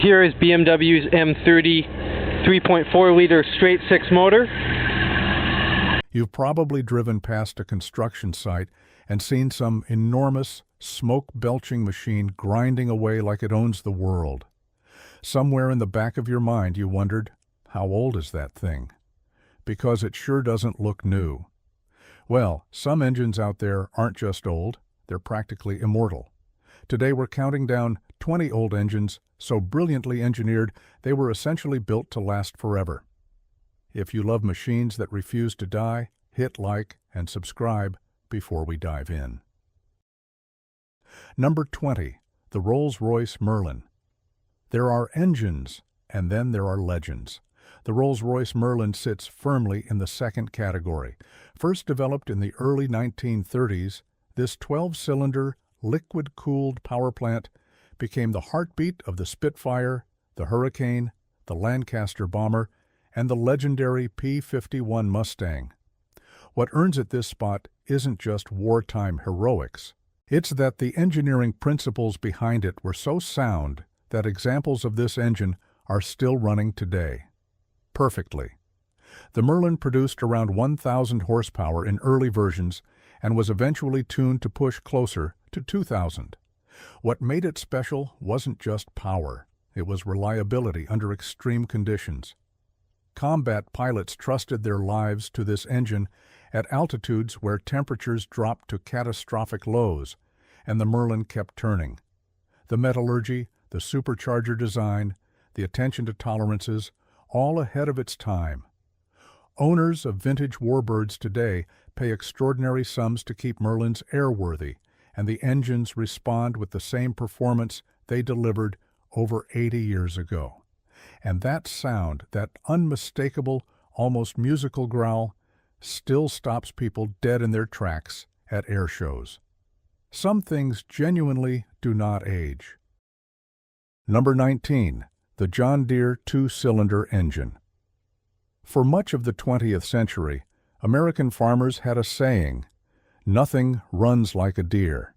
Here is BMW's M30 3.4-liter straight-six motor. You've probably driven past a construction site and seen some enormous, smoke-belching machine grinding away like it owns the world. Somewhere in the back of your mind you wondered, how old is that thing? Because it sure doesn't look new. Well, some engines out there aren't just old, they're practically immortal. Today we're counting down 20 old engines so brilliantly engineered they were essentially built to last forever. If you love machines that refuse to die, hit like and subscribe before we dive in. Number 20. The Rolls-Royce Merlin. There are engines, and then there are legends. The Rolls-Royce Merlin sits firmly in the second category. First developed in the early 1930s, this 12-cylinder, liquid-cooled power plant became the heartbeat of the Spitfire, the Hurricane, the Lancaster bomber, and the legendary P-51 Mustang. What earns it this spot isn't just wartime heroics. It's that the engineering principles behind it were so sound that examples of this engine are still running today. Perfectly. The Merlin produced around 1,000 horsepower in early versions and was eventually tuned to push closer to 2,000. What made it special wasn't just power, it was reliability under extreme conditions. Combat pilots trusted their lives to this engine at altitudes where temperatures dropped to catastrophic lows, and the Merlin kept turning. The metallurgy, the supercharger design, the attention to tolerances, all ahead of its time. Owners of vintage warbirds today pay extraordinary sums to keep Merlins airworthy, and the engines respond with the same performance they delivered over 80 years ago. And that sound, that unmistakable, almost musical growl, still stops people dead in their tracks at air shows. Some things genuinely do not age. Number 19. The John Deere two-cylinder engine. For much of the 20th century, American farmers had a saying, "Nothing runs like a Deere."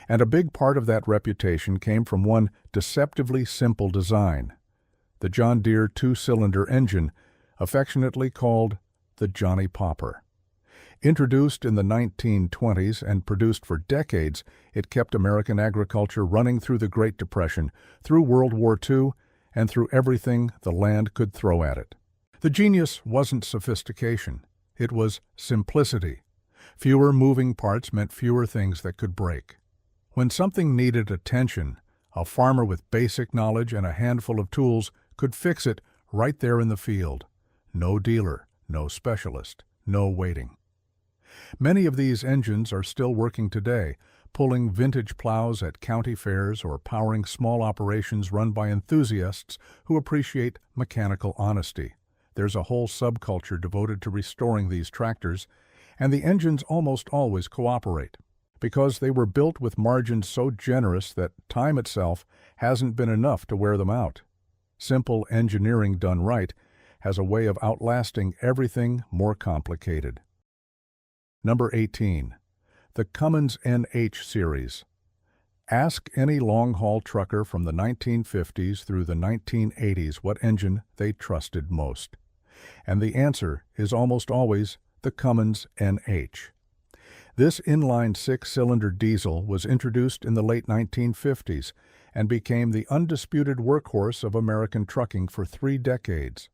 And a big part of that reputation came from one deceptively simple design, the John Deere two-cylinder engine, affectionately called the Johnny Popper. Introduced in the 1920s and produced for decades, it kept American agriculture running through the Great Depression, through World War II, and through everything the land could throw at it. The genius wasn't sophistication, it was simplicity. Fewer moving parts meant fewer things that could break. When something needed attention, a farmer with basic knowledge and a handful of tools could fix it right there in the field. No dealer, no specialist, no waiting. Many of these engines are still working today, pulling vintage plows at county fairs or powering small operations run by enthusiasts who appreciate mechanical honesty. There's a whole subculture devoted to restoring these tractors, and the engines almost always cooperate, because they were built with margins so generous that time itself hasn't been enough to wear them out. Simple engineering done right has a way of outlasting everything more complicated. Number 18. The Cummins NH series. Ask any long-haul trucker from the 1950s through the 1980s what engine they trusted most. And the answer is almost always the Cummins NH. This inline six-cylinder diesel was introduced in the late 1950s and became the undisputed workhorse of American trucking for 3 decades.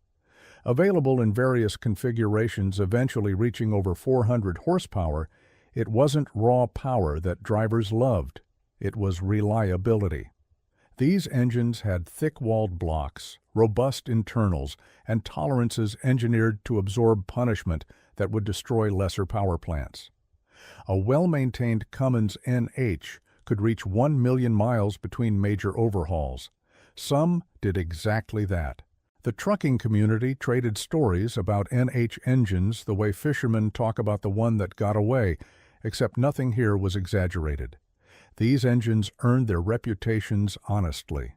Available in various configurations, eventually reaching over 400 horsepower, it wasn't raw power that drivers loved. It was reliability. These engines had thick-walled blocks, robust internals, and tolerances engineered to absorb punishment that would destroy lesser power plants. A well-maintained Cummins NH could reach 1 million miles between major overhauls. Some did exactly that. The trucking community traded stories about NH engines the way fishermen talk about the one that got away, except nothing here was exaggerated. These engines earned their reputations honestly.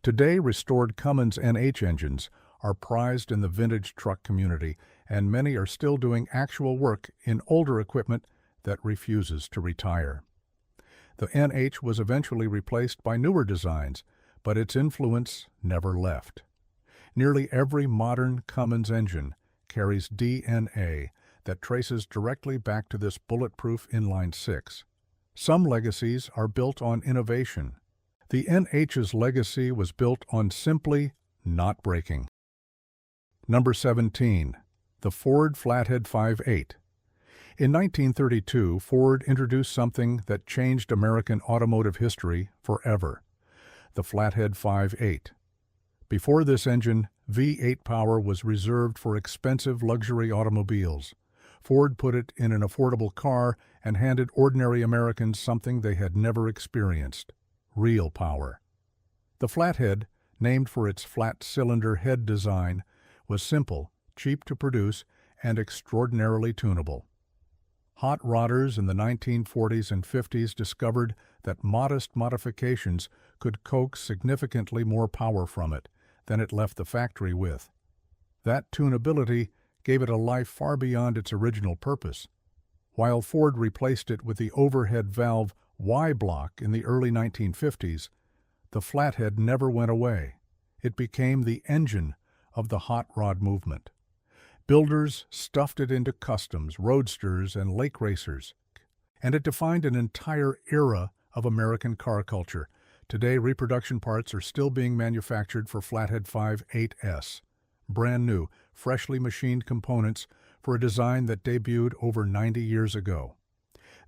Today, restored Cummins NH engines are prized in the vintage truck community, and many are still doing actual work in older equipment that refuses to retire. The NH was eventually replaced by newer designs, but its influence never left. Nearly every modern Cummins engine carries DNA that traces directly back to this bulletproof inline-six. Some legacies are built on innovation. The NH's legacy was built on simply not breaking. Number 17. The Ford Flathead V8. In 1932, Ford introduced something that changed American automotive history forever: the Flathead V8. Before this engine, V8 power was reserved for expensive luxury automobiles. Ford put it in an affordable car and handed ordinary Americans something they had never experienced: real power. The Flathead, named for its flat cylinder head design, was simple, cheap to produce, and extraordinarily tunable. Hot rodders in the 1940s and 50s discovered that modest modifications could coax significantly more power from it than it left the factory with. That tunability gave it a life far beyond its original purpose. While Ford replaced it with the overhead valve Y-block in the early 1950s, the Flathead never went away. It became the engine of the hot rod movement. Builders stuffed it into customs, roadsters, and lake racers, and it defined an entire era of American car culture. Today, reproduction parts are still being manufactured for Flathead V8S, brand new, freshly machined components for a design that debuted over 90 years ago.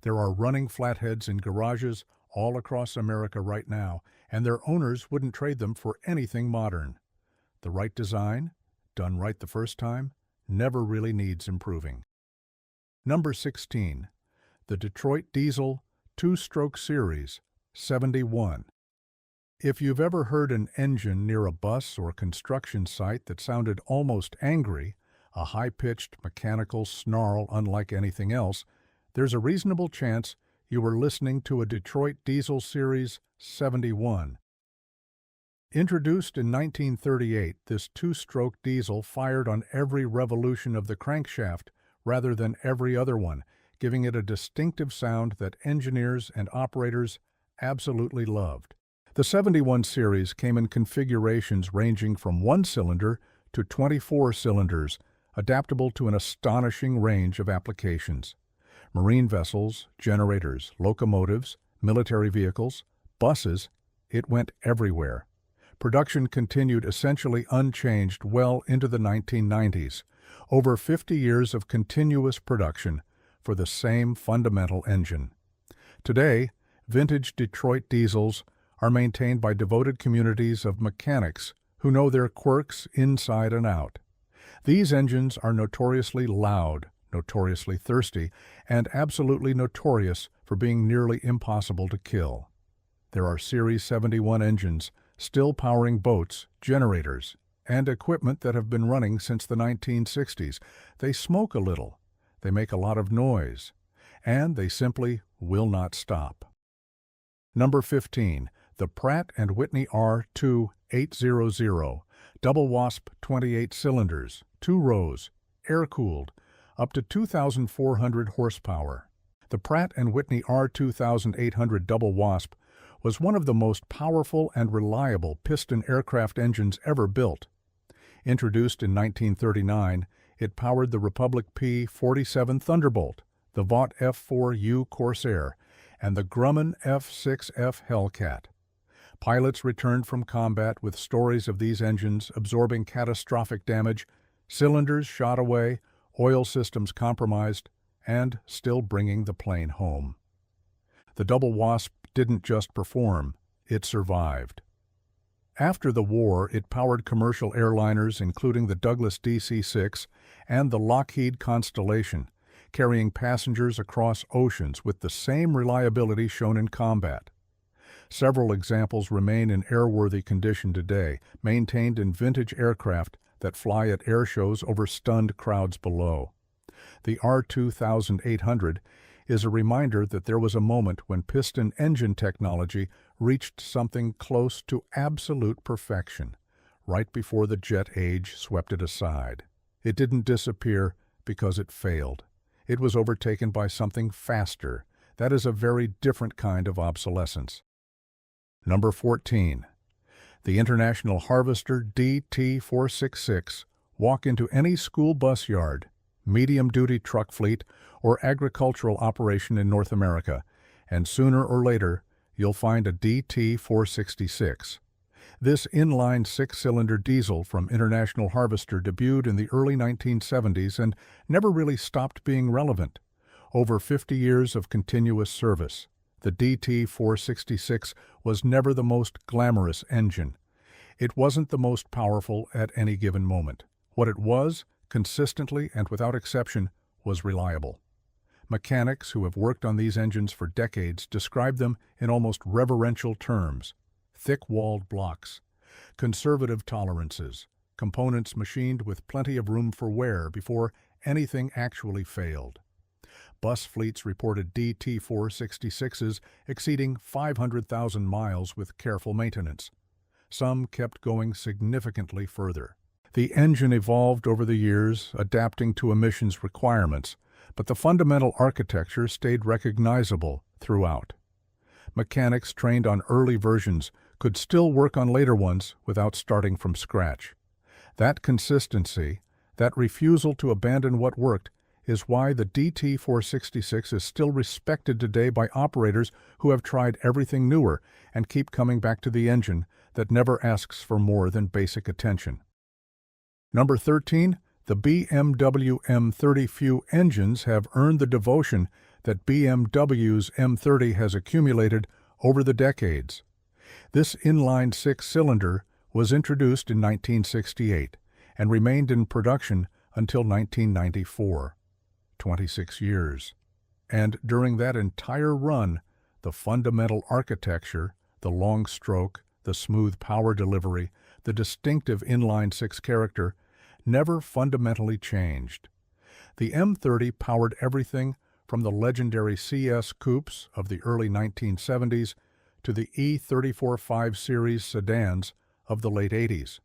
There are running Flatheads in garages all across America right now, and their owners wouldn't trade them for anything modern. The right design, done right the first time, never really needs improving. Number 16. The Detroit Diesel 2-Stroke Series 71. If you've ever heard an engine near a bus or construction site that sounded almost angry, a high-pitched mechanical snarl unlike anything else, there's a reasonable chance you were listening to a Detroit Diesel Series 71. Introduced in 1938, this 2-stroke diesel fired on every revolution of the crankshaft rather than every other one, giving it a distinctive sound that engineers and operators absolutely loved. The 71 series came in configurations ranging from 1 cylinder to 24 cylinders, adaptable to an astonishing range of applications. Marine vessels, generators, locomotives, military vehicles, buses, it went everywhere. Production continued essentially unchanged well into the 1990s, over 50 years of continuous production for the same fundamental engine. Today, vintage Detroit diesels are maintained by devoted communities of mechanics who know their quirks inside and out. These engines are notoriously loud, notoriously thirsty, and absolutely notorious for being nearly impossible to kill. There are Series 71 engines still powering boats, generators, and equipment that have been running since the 1960s. They smoke a little, they make a lot of noise, and they simply will not stop. Number 15. The Pratt and Whitney R2800, double wasp 28 cylinders, 2 rows, air-cooled, up to 2,400 horsepower. The Pratt and Whitney R2800 double wasp was one of the most powerful and reliable piston aircraft engines ever built. Introduced in 1939, it powered the Republic P-47 Thunderbolt, the Vought F-4U Corsair, and the Grumman F-6F Hellcat. Pilots returned from combat with stories of these engines absorbing catastrophic damage, cylinders shot away, oil systems compromised, and still bringing the plane home. The Double Wasp didn't just perform, it survived. After the war, it powered commercial airliners including the Douglas DC-6 and the Lockheed Constellation, carrying passengers across oceans with the same reliability shown in combat. Several examples remain in airworthy condition today, maintained in vintage aircraft that fly at air shows over stunned crowds below. The R2800 is a reminder that there was a moment when piston engine technology reached something close to absolute perfection, right before the jet age swept it aside. It didn't disappear because it failed. It was overtaken by something faster. That is a very different kind of obsolescence. Number 14. The International Harvester DT466 walk into any school bus yard, medium-duty truck fleet, or agricultural operation in North America, and sooner or later you'll find a DT466. This inline six-cylinder diesel from International Harvester debuted in the early 1970s and never really stopped being relevant. Over 50 years of continuous service, the DT466 was never the most glamorous engine. It wasn't the most powerful at any given moment. What it was, consistently and without exception, was reliable. Mechanics who have worked on these engines for decades describe them in almost reverential terms: thick-walled blocks, conservative tolerances, components machined with plenty of room for wear before anything actually failed. Bus fleets reported DT466s exceeding 500,000 miles with careful maintenance. Some kept going significantly further. The engine evolved over the years, adapting to emissions requirements, but the fundamental architecture stayed recognizable throughout. Mechanics trained on early versions could still work on later ones without starting from scratch. That consistency, that refusal to abandon what worked, is why the DT466 is still respected today by operators who have tried everything newer and keep coming back to the engine that never asks for more than basic attention. Number 13, the BMW M30. Few engines have earned the devotion that BMW's M30 has accumulated over the decades. This inline six-cylinder was introduced in 1968 and remained in production until 1994, 26 years. And during that entire run, the fundamental architecture, the long stroke, the smooth power delivery, the distinctive inline-six character never fundamentally changed. The M30 powered everything from the legendary CS coupes of the early 1970s to the E34 5 Series sedans of the late 80s.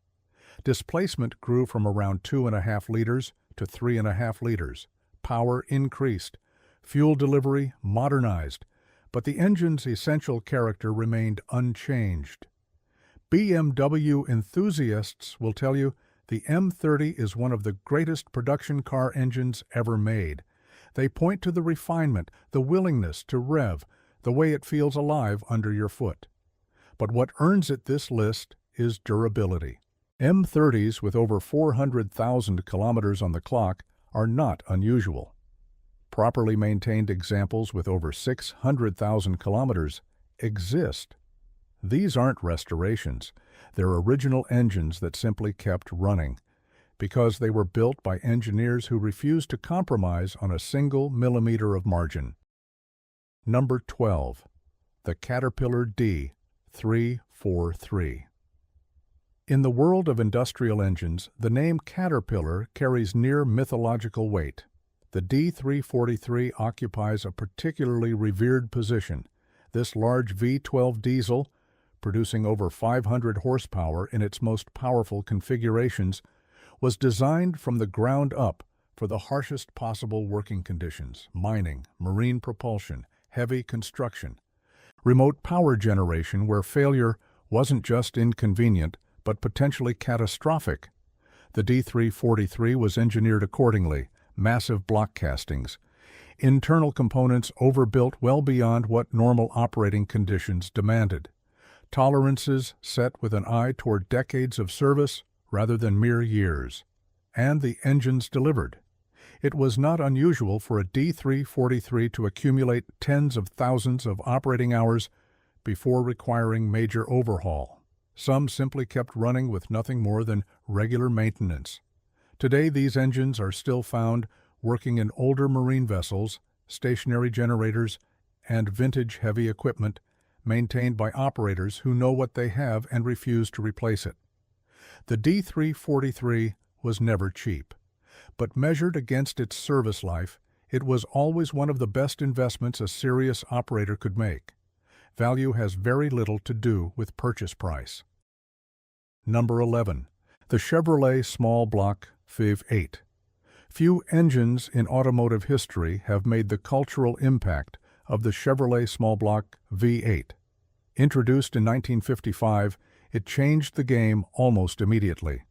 Displacement grew from around 2.5 liters to 3.5 liters. Power increased. Fuel delivery modernized, but the engine's essential character remained unchanged. BMW enthusiasts will tell you the M30 is one of the greatest production car engines ever made. They point to the refinement, the willingness to rev, the way it feels alive under your foot. But what earns it this list is durability. M30s with over 400,000 kilometers on the clock are not unusual. Properly maintained examples with over 600,000 kilometers exist. These aren't restorations. They're original engines that simply kept running because they were built by engineers who refused to compromise on a single millimeter of margin. Number 12. The Caterpillar D343. In the world of industrial engines, the name Caterpillar carries near mythological weight. The D343 occupies a particularly revered position. This large V12 diesel, producing over 500 horsepower in its most powerful configurations, was designed from the ground up for the harshest possible working conditions: mining, marine propulsion, heavy construction, remote power generation where failure wasn't just inconvenient but potentially catastrophic. The D343 was engineered accordingly: massive block castings, internal components overbuilt well beyond what normal operating conditions demanded, tolerances set with an eye toward decades of service rather than mere years. And the engines delivered. It was not unusual for a D343 to accumulate tens of thousands of operating hours before requiring major overhaul. Some simply kept running with nothing more than regular maintenance. Today, these engines are still found working in older marine vessels, stationary generators, and vintage heavy equipment maintained by operators who know what they have and refuse to replace it. The D343 was never cheap, but measured against its service life, it was always one of the best investments a serious operator could make. Value has very little to do with purchase price. Number 11. The Chevrolet Small Block V8. Few engines in automotive history have made the cultural impact of the Chevrolet Small Block V8. Introduced in 1955, It changed the game almost immediately.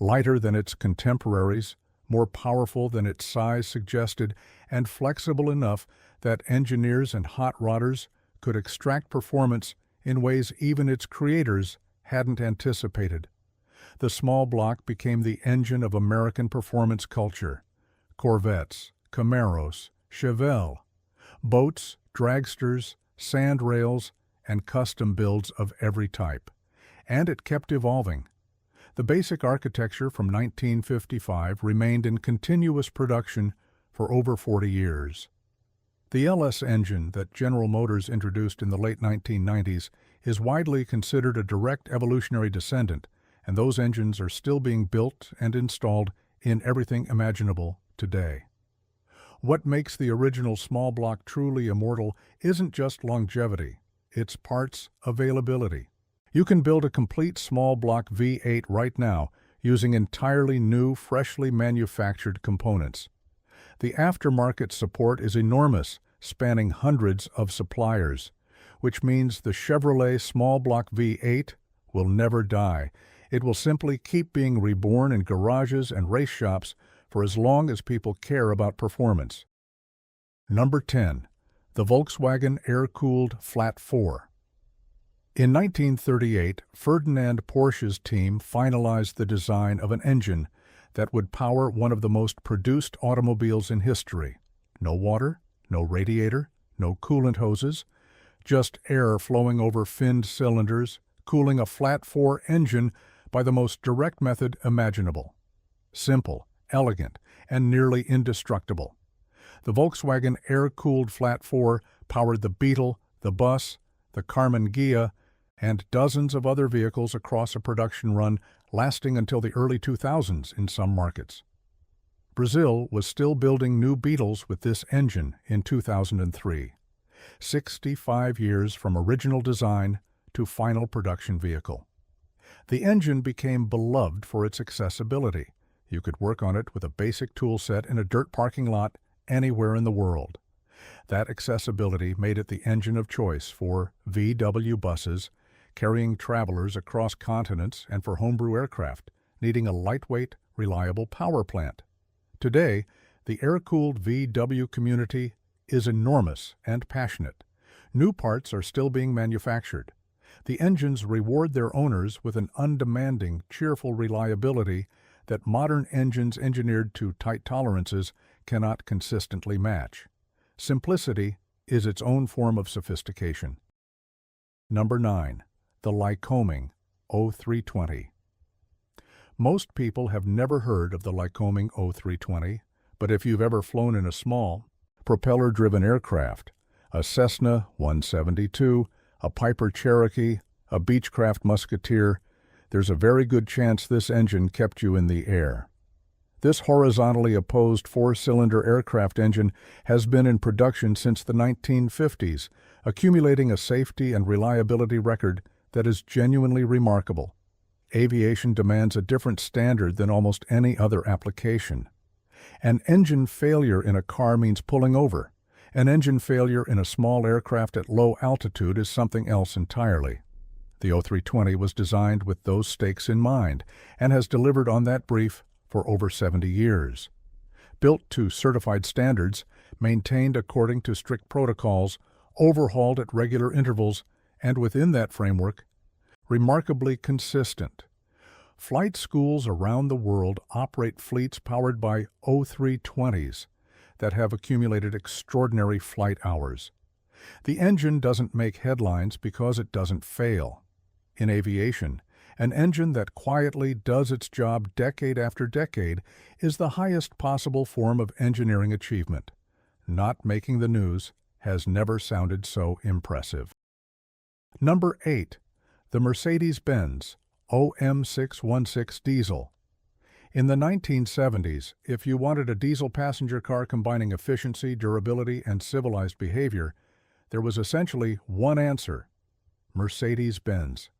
Lighter than its contemporaries, more powerful than its size suggested, and flexible enough that engineers and hot rodders could extract performance in ways even its creators hadn't anticipated. The small block became the engine of American performance culture. Corvettes, Camaros, Chevelle, boats, dragsters, sand rails, and custom builds of every type. And it kept evolving. The basic architecture from 1955 remained in continuous production for over 40 years. The LS engine that General Motors introduced in the late 1990s is widely considered a direct evolutionary descendant, and those engines are still being built and installed in everything imaginable today. What makes the original small block truly immortal isn't just longevity, it's parts availability. You can build a complete small block V8 right now using entirely new, freshly manufactured components. The aftermarket support is enormous, spanning hundreds of suppliers, which means the Chevrolet small block V8 will never die. It will simply keep being reborn in garages and race shops for as long as people care about performance. Number 10. The Volkswagen air-cooled Flat 4. In 1938, Ferdinand Porsche's team finalized the design of an engine that would power one of the most produced automobiles in history. No water, no radiator, no coolant hoses, just air flowing over finned cylinders, cooling a Flat 4 engine by the most direct method imaginable. Simple, elegant, and nearly indestructible. The Volkswagen air-cooled Flat 4 powered the Beetle, the Bus, the Karmann Ghia, and dozens of other vehicles across a production run lasting until the early 2000s in some markets. Brazil was still building new Beetles with this engine in 2003, 65 years from original design to final production vehicle. The engine became beloved for its accessibility. You could work on it with a basic tool set in a dirt parking lot anywhere in the world. That accessibility made it the engine of choice for VW buses, carrying travelers across continents, and for homebrew aircraft, needing a lightweight, reliable power plant. Today, the air-cooled VW community is enormous and passionate. New parts are still being manufactured. The engines reward their owners with an undemanding, cheerful reliability that modern engines engineered to tight tolerances cannot consistently match. Simplicity is its own form of sophistication. Number 9. The Lycoming O-320. Most people have never heard of the Lycoming O-320, but if you've ever flown in a small, propeller-driven aircraft, a Cessna 172, a Piper Cherokee, a Beechcraft Musketeer, there's a very good chance this engine kept you in the air. This horizontally opposed four-cylinder aircraft engine has been in production since the 1950s, accumulating a safety and reliability record that is genuinely remarkable. Aviation demands a different standard than almost any other application. An engine failure in a car means pulling over. An engine failure in a small aircraft at low altitude is something else entirely. The O-320 was designed with those stakes in mind and has delivered on that brief for over 70 years. Built to certified standards, maintained according to strict protocols, overhauled at regular intervals, and within that framework, remarkably consistent. Flight schools around the world operate fleets powered by O-320s that have accumulated extraordinary flight hours. The engine doesn't make headlines because it doesn't fail. In aviation, an engine that quietly does its job decade after decade is the highest possible form of engineering achievement. Not making the news has never sounded so impressive. Number 8. The Mercedes-Benz OM616 Diesel. In the 1970s, if you wanted a diesel passenger car combining efficiency, durability, and civilized behavior, there was essentially one answer: Mercedes-Benz.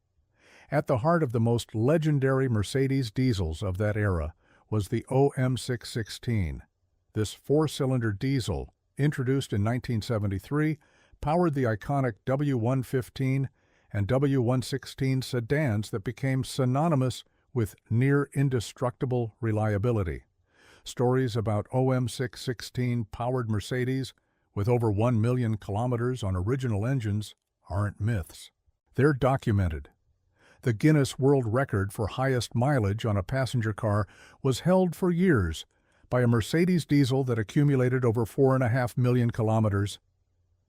At the heart of the most legendary Mercedes diesels of that era was the OM616. This four-cylinder diesel, introduced in 1973, powered the iconic W115 and W116 sedans that became synonymous with near indestructible reliability. Stories about OM616 powered Mercedes with over 1 million kilometers on original engines aren't myths. They're documented. The Guinness World Record for highest mileage on a passenger car was held for years by a Mercedes diesel that accumulated over 4.5 million kilometers.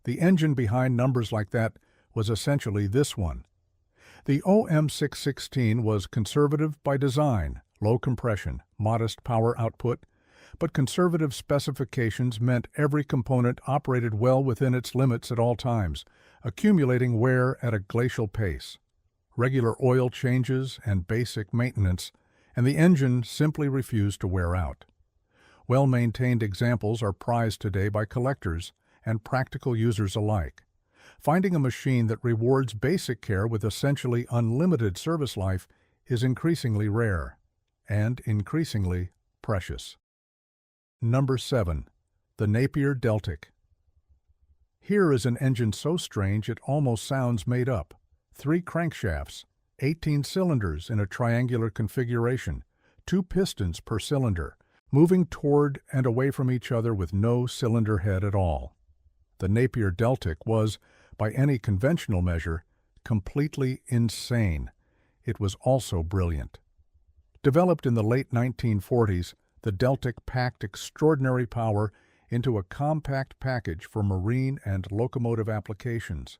The engine behind numbers like that was essentially this one. The OM616 was conservative by design, low compression, modest power output, but conservative specifications meant every component operated well within its limits at all times, accumulating wear at a glacial pace. Regular oil changes and basic maintenance, and the engine simply refused to wear out. Well-maintained examples are prized today by collectors and practical users alike. Finding a machine that rewards basic care with essentially unlimited service life is increasingly rare and increasingly precious. Number 7. The Napier Deltic. Here is an engine so strange it almost sounds made up. 3 crankshafts, 18 cylinders in a triangular configuration, 2 pistons per cylinder, moving toward and away from each other with no cylinder head at all. The Napier Deltic was, by any conventional measure, completely insane. It was also brilliant. Developed in the late 1940s, the Deltic packed extraordinary power into a compact package for marine and locomotive applications.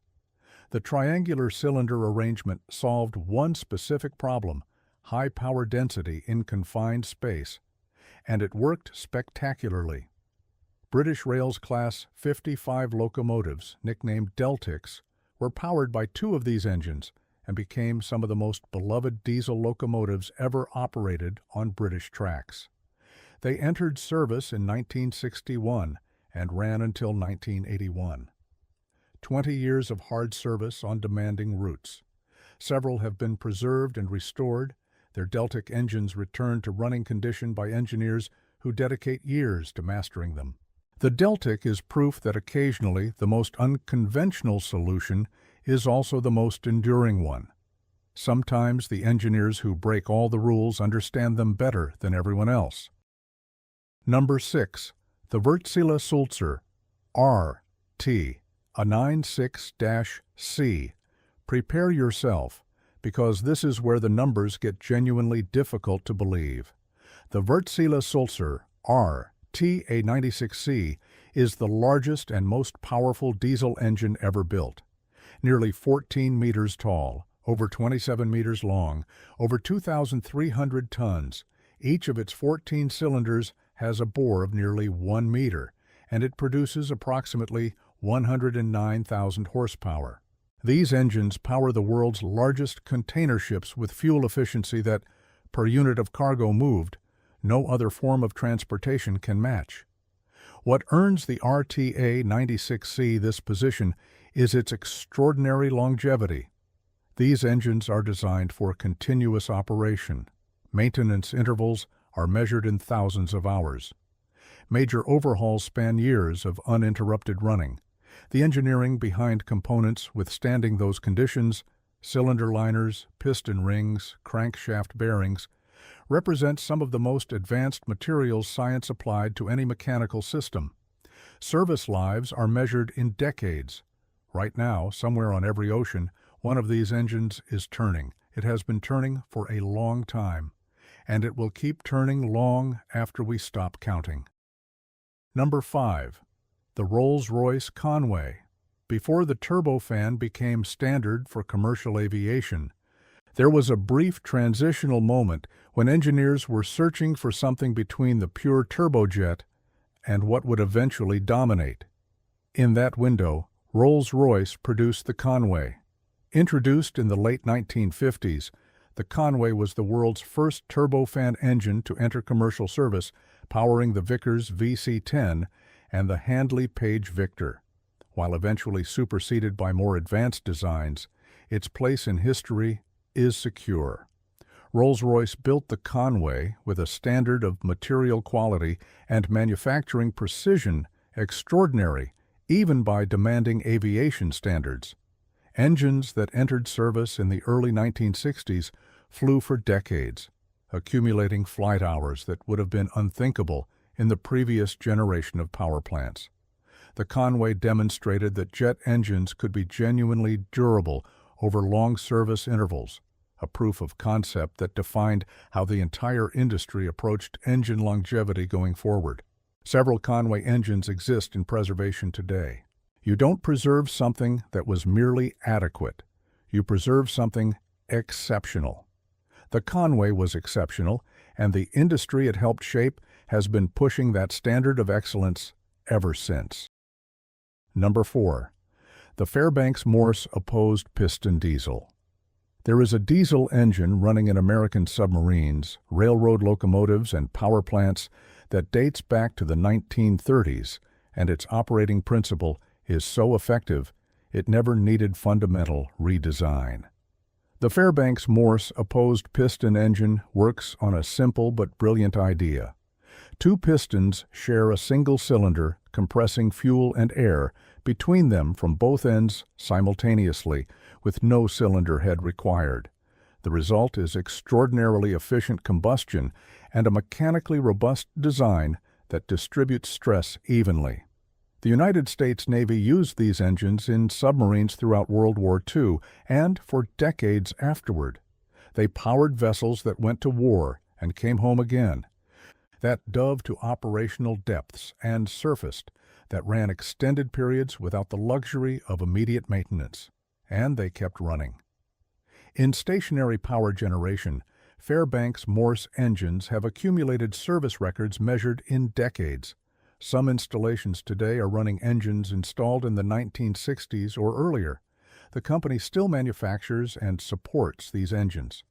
The triangular cylinder arrangement solved one specific problem: high power density in confined space, and it worked spectacularly. British Rail's Class 55 locomotives, nicknamed Deltics, were powered by 2 of these engines and became some of the most beloved diesel locomotives ever operated on British tracks. They entered service in 1961 and ran until 1981. 20 years of hard service on demanding routes. Several have been preserved and restored, their Deltic engines returned to running condition by engineers who dedicate years to mastering them. The Deltic is proof that occasionally the most unconventional solution is also the most enduring one. Sometimes the engineers who break all the rules understand them better than everyone else. Number 6. The Wärtsilä-Sulzer RTA96-C. Prepare yourself, because this is where the numbers get genuinely difficult to believe. The Wärtsilä-Sulzer RTA96-C is the largest and most powerful diesel engine ever built. Nearly 14 meters tall, over 27 meters long, over 2,300 tons. Each of its 14 cylinders has a bore of nearly 1 meter, and it produces approximately 109,000 horsepower. These engines power the world's largest container ships with fuel efficiency that, per unit of cargo moved, no other form of transportation can match. What earns the RTA96-C this position is its extraordinary longevity. These engines are designed for continuous operation. Maintenance intervals are measured in thousands of hours. Major overhauls span years of uninterrupted running. The engineering behind components withstanding those conditions, cylinder liners, piston rings, crankshaft bearings, represents some of the most advanced materials science applied to any mechanical system. Service lives are measured in decades. Right now, somewhere on every ocean, one of these engines is turning. It has been turning for a long time, and it will keep turning long after we stop counting. Number 5. The Rolls-Royce Conway. Before the turbofan became standard for commercial aviation, there was a brief transitional moment when engineers were searching for something between the pure turbojet and what would eventually dominate. In that window, Rolls-Royce produced the Conway. Introduced in the late 1950s, the Conway was the world's first turbofan engine to enter commercial service, powering the Vickers VC-10 and the Handley Page Victor. While eventually superseded by more advanced designs, its place in history is secure. Rolls-Royce built the Conway with a standard of material quality and manufacturing precision extraordinary even by demanding aviation standards. Engines that entered service in the early 1960s flew for decades, accumulating flight hours that would have been unthinkable in the previous generation of power plants. The Conway demonstrated that jet engines could be genuinely durable over long service intervals, a proof of concept that defined how the entire industry approached engine longevity going forward. Several Conway engines exist in preservation today. You don't preserve something that was merely adequate. You preserve something exceptional. The Conway was exceptional, and the industry it helped shape has been pushing that standard of excellence ever since. Number 4. The Fairbanks-Morse opposed piston diesel. There is a diesel engine running in American submarines, railroad locomotives, and power plants that dates back to the 1930s, and its operating principle is so effective it never needed fundamental redesign. The Fairbanks-Morse opposed piston engine works on a simple but brilliant idea. Two pistons share a single cylinder compressing fuel and air between them from both ends simultaneously, with no cylinder head required. The result is extraordinarily efficient combustion and a mechanically robust design that distributes stress evenly. The United States Navy used these engines in submarines throughout World War II and for decades afterward. They powered vessels that went to war and came home again, that dove to operational depths and surfaced, that ran extended periods without the luxury of immediate maintenance, and they kept running. In stationary power generation, Fairbanks-Morse engines have accumulated service records measured in decades. Some installations today are running engines installed in the 1960s or earlier. The company still manufactures and supports these engines.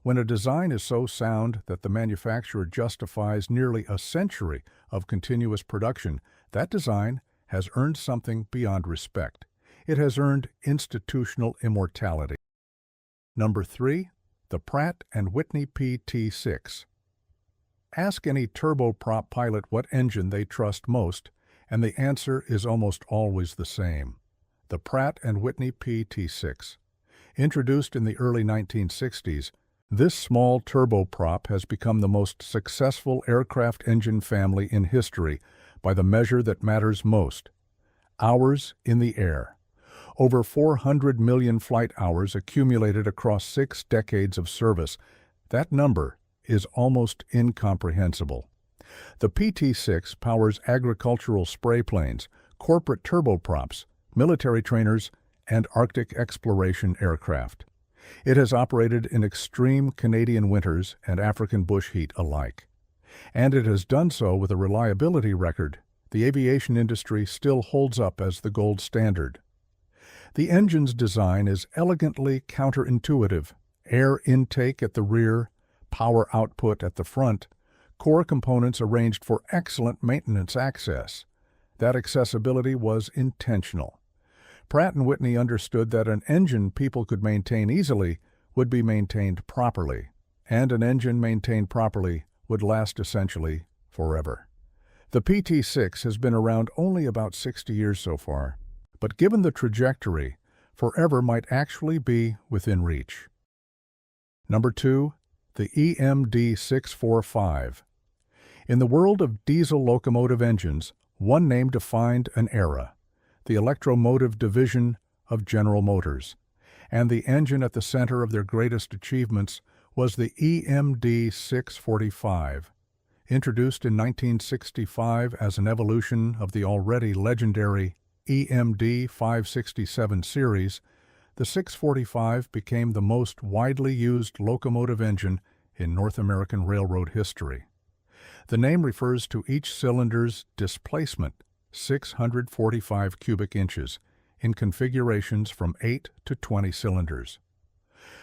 When a design is so sound that the manufacturer justifies nearly a century of continuous production, that design has earned something beyond respect. It has earned institutional immortality. Number 3. The Pratt and Whitney PT6. Ask any turboprop pilot what engine they trust most, and the answer is almost always the same: the Pratt and Whitney PT6. Introduced in the early 1960s, this small turboprop has become the most successful aircraft engine family in history by the measure that matters most: hours in the air. Over 400 million flight hours accumulated across 6 decades of service. That number is almost incomprehensible. The PT6 powers agricultural spray planes, corporate turboprops, military trainers, and Arctic exploration aircraft. It has operated in extreme Canadian winters and African bush heat alike. And it has done so with a reliability record the aviation industry still holds up as the gold standard. The engine's design is elegantly counterintuitive: air intake at the rear, power output at the front, core components arranged for excellent maintenance access. That accessibility was intentional. Pratt and Whitney understood that an engine people could maintain easily would be maintained properly, and an engine maintained properly would last essentially forever. The PT6 has been around only about 60 years so far, but given the trajectory, forever might actually be within reach. Number 2. The EMD 645. In the world of diesel locomotive engines, one name defined an era: the electromotive division of General Motors. And the engine at the center of their greatest achievements was the EMD 645. Introduced in 1965 as an evolution of the already legendary EMD 567 series, the 645 became the most widely used locomotive engine in North American railroad history. The name refers to each cylinder's displacement, 645 cubic inches, in configurations from 8 to 20 cylinders.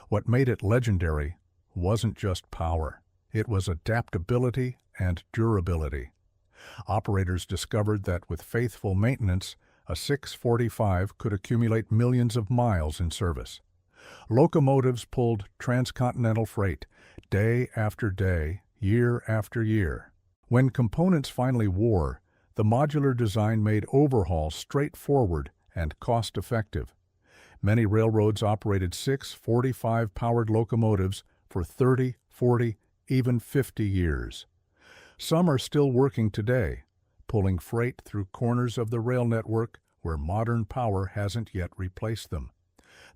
What made it legendary wasn't just power. It was adaptability and durability. Operators discovered that with faithful maintenance, a 645 could accumulate millions of miles in service. Locomotives pulled transcontinental freight day after day, year after year. When components finally wore, the modular design made overhaul straightforward and cost-effective. Many railroads operated 6 45-powered locomotives for 30, 40, even 50 years. Some are still working today, pulling freight through corners of the rail network where modern power hasn't yet replaced them.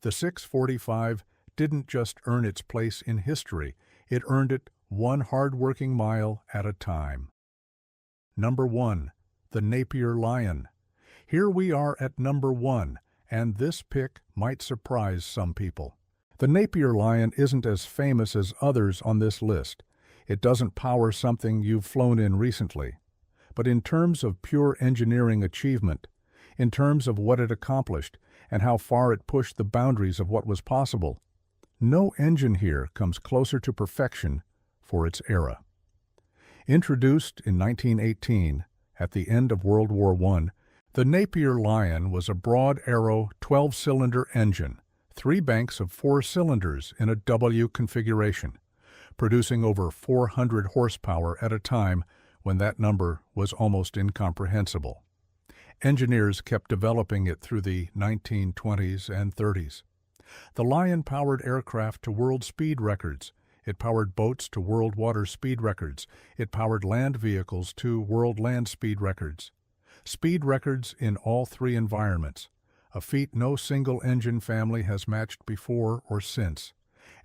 The 645 didn't just earn its place in history, it earned it one hard-working mile at a time. Number 1. The Napier Lion. Here we are at number 1, and this pick might surprise some people. The Napier Lion isn't as famous as others on this list. It doesn't power something you've flown in recently. But in terms of pure engineering achievement, in terms of what it accomplished and how far it pushed the boundaries of what was possible, no engine here comes closer to perfection for its era. Introduced in 1918, at the end of World War I, the Napier Lion was a broad-arrow 12-cylinder engine, 3 banks of 4 cylinders in a W configuration, producing over 400 horsepower at a time when that number was almost incomprehensible. Engineers kept developing it through the 1920s and 30s. The Lion powered aircraft to world speed records. It powered boats to world water speed records. It powered land vehicles to world land speed records. Speed records in all 3 environments, a feat no single engine family has matched before or since.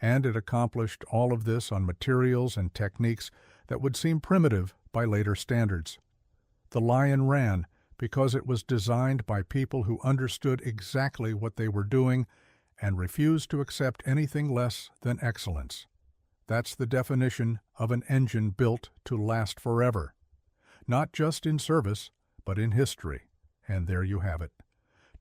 And it accomplished all of this on materials and techniques that would seem primitive by later standards. The Lion ran because it was designed by people who understood exactly what they were doing and refused to accept anything less than excellence. That's the definition of an engine built to last forever. Not just in service, but in history. And there you have it.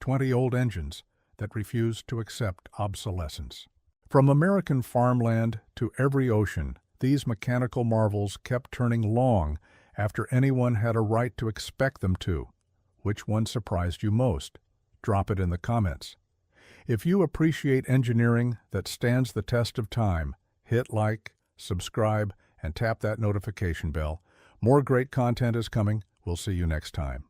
20 old engines that refused to accept obsolescence. From American farmland to every ocean, these mechanical marvels kept turning long after anyone had a right to expect them to. Which one surprised you most? Drop it in the comments. If you appreciate engineering that stands the test of time, hit like, subscribe, and tap that notification bell. More great content is coming. We'll see you next time.